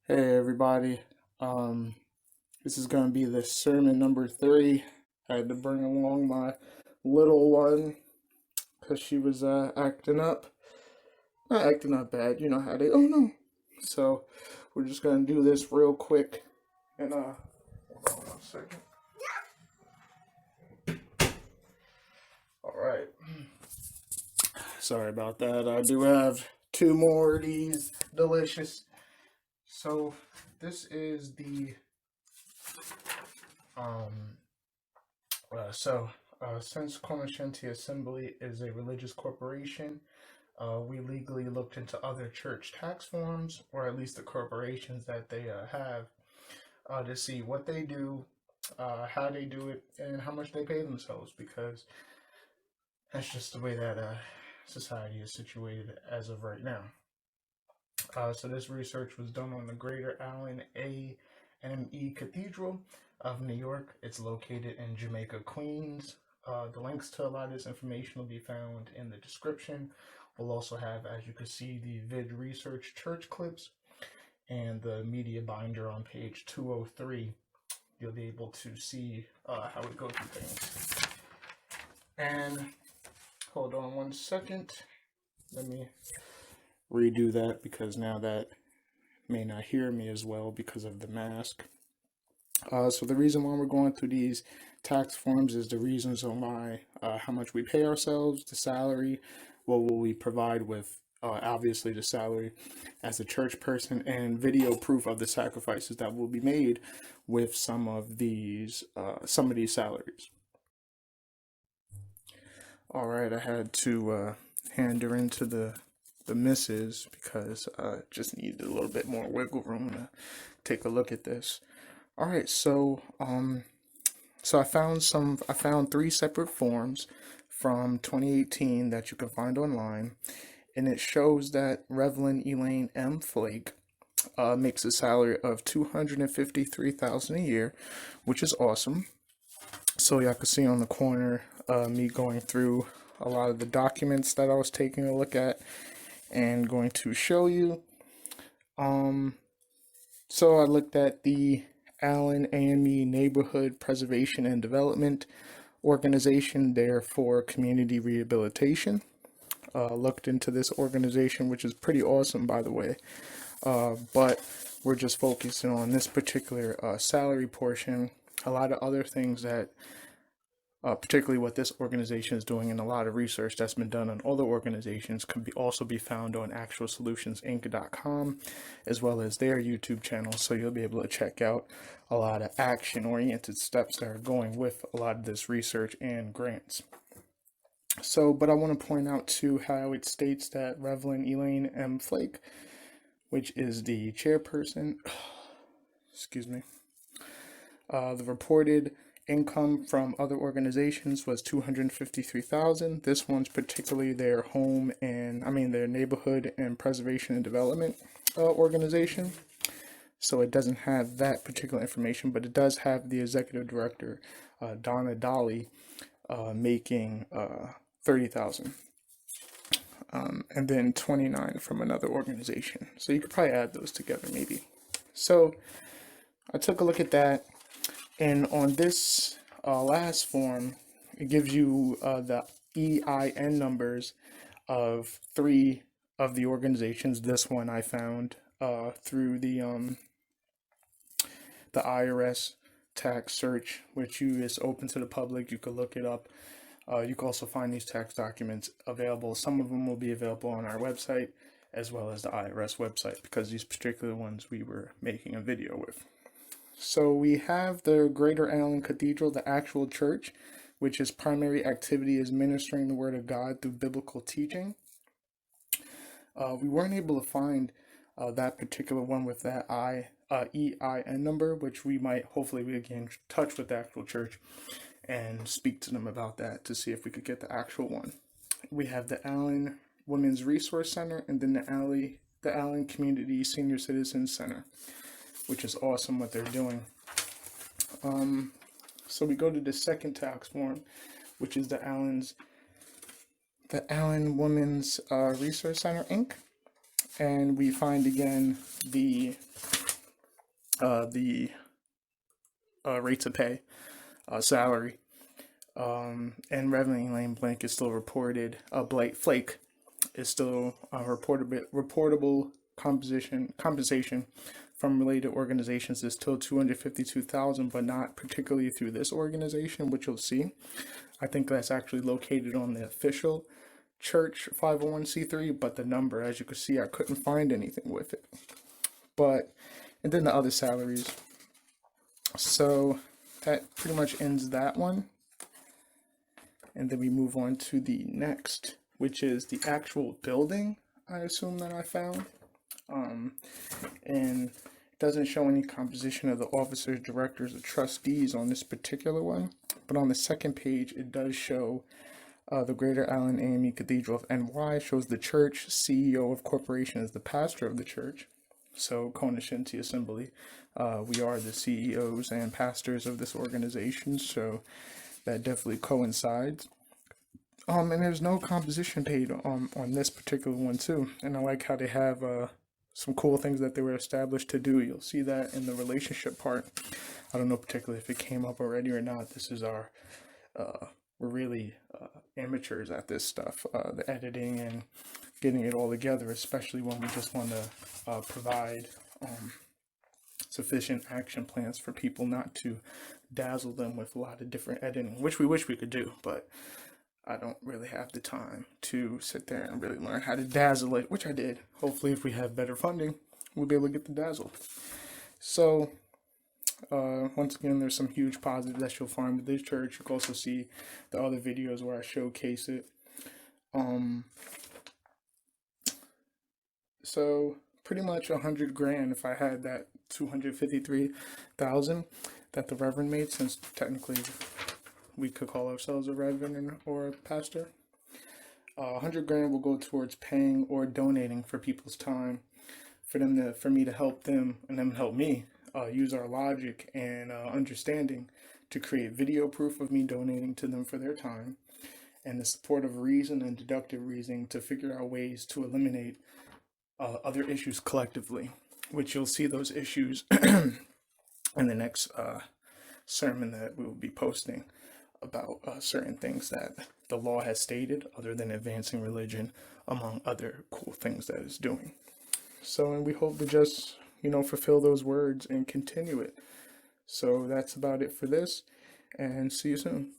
Hey everybody. Um, this is gonna be the sermon number 3. I had to bring along my little one because she was acting up. Not acting up bad, you know how they. Oh no. So we're just gonna do this real quick. And hold on 1 second. All right. Sorry about that. I do have two more of these delicious. So this is the um since Cognoscenti Assembly is a religious corporation, we legally looked into other church tax forms, or at least the corporations that they have, to see what they do, how they do it, and how much they pay themselves, because that's just the way that society is situated as of right now. So this research was done on the Greater Allen AME Cathedral of New York. It's located in Jamaica, Queens. The links to a lot of this information will be found in the description. We'll also have, as you can see, the vid research church clips and the media binder on page 203. You'll be able to see how we go through things. And hold on 1 second. Let me redo that because now that may not hear me as well because of the mask. So the reason why we're going through these tax forms is the reasons on why, how much we pay ourselves, the salary, what will we provide with, obviously the salary as a church person, and video proof of the sacrifices that will be made with some of these salaries. All right, I had to hand her into the missus because just needed a little bit more wiggle room to take a look at this. All right, so I found three separate forms from 2018 that you can find online, and it shows that Reverend Elaine M. Flake makes a salary of $253,000 a year, which is awesome. So y'all can see on the corner me going through a lot of the documents that I was taking a look at and going to show you. So I looked at the Allen AME Neighborhood Preservation and Development Organization there for community rehabilitation. Looked into this organization, which is pretty awesome, by the way. But we're just focusing on this particular salary portion. A lot of other things that particularly what this organization is doing, and a lot of research that's been done on other organizations can also be found on actualsolutionsinc.com, as well as their YouTube channel. So you'll be able to check out a lot of action-oriented steps that are going with a lot of this research and grants. So, but I want to point out too how it states that Reverend Elaine M. Flake, which is the chairperson, excuse me, the reported income from other organizations was $253,000. This one's particularly their their neighborhood and preservation and development organization. So it doesn't have that particular information, but it does have the executive director, Donna Dolly, making $30,000, and then 29 from another organization. So you could probably add those together, maybe. So I took a look at that. And on this last form, it gives you the EIN numbers of 3 of the organizations. This one I found through the IRS tax search, which is open to the public. You could look it up. You can also find these tax documents available. Some of them will be available on our website as well as the IRS website, because these particular ones we were making a video with. So we have the Greater Allen Cathedral, the actual church, which its primary activity is ministering the Word of God through biblical teaching. We weren't able to find that particular one with that EIN number, which we might hopefully we get in touch with the actual church and speak to them about that to see if we could get the actual one. We have the Allen Women's Resource Center, and then the Allen Community Senior Citizens Center, which is awesome what they're doing. So we go to the second tax form, which is the Allen Women's Resource Center, Inc. And we find again the the rates of pay, salary, and revenue lane blank is still reported. Flake is still reportable compensation from related organizations is still 252,000, but not particularly through this organization, which you'll see. I think that's actually located on the official church 501c3, but the number, as you can see, I couldn't find anything with it. But, and then the other salaries. So that pretty much ends that one. And then we move on to the next, which is the actual building, I assume, that I found. And it doesn't show any composition of the officers, directors, or trustees on this particular one. But on the second page, it does show the Greater Allen AME Cathedral of NY, shows the church, CEO of corporation is the pastor of the church. So Cognoscenti Assembly, we are the CEOs and pastors of this organization, so that definitely coincides. And there's no composition paid on this particular one too. And I like how they have some cool things that they were established to do. You'll see that in the relationship part. I don't know particularly if it came up already or not. This is our, we're really amateurs at this stuff, the editing and getting it all together, especially when we just want to provide sufficient action plans for people, not to dazzle them with a lot of different editing, which we wish we could do, but I don't really have the time to sit there and really learn how to dazzle it, which I did. Hopefully, if we have better funding, we'll be able to get the dazzle. So, once again, there's some huge positives that you'll find with this church. You can also see the other videos where I showcase it. So pretty much 100 grand if I had that 253,000 that the Reverend made, since technically we could call ourselves a Reverend or a pastor. 100 grand will go towards paying or donating for people's time, for me to help them and them help me use our logic and understanding to create video proof of me donating to them for their time, and the support of reason and deductive reasoning to figure out ways to eliminate other issues collectively, which you'll see those issues in the next sermon that we will be posting about certain things that the law has stated, other than advancing religion, among other cool things that it's doing. So, and we hope to just, fulfill those words and continue it. So that's about it for this, and see you soon.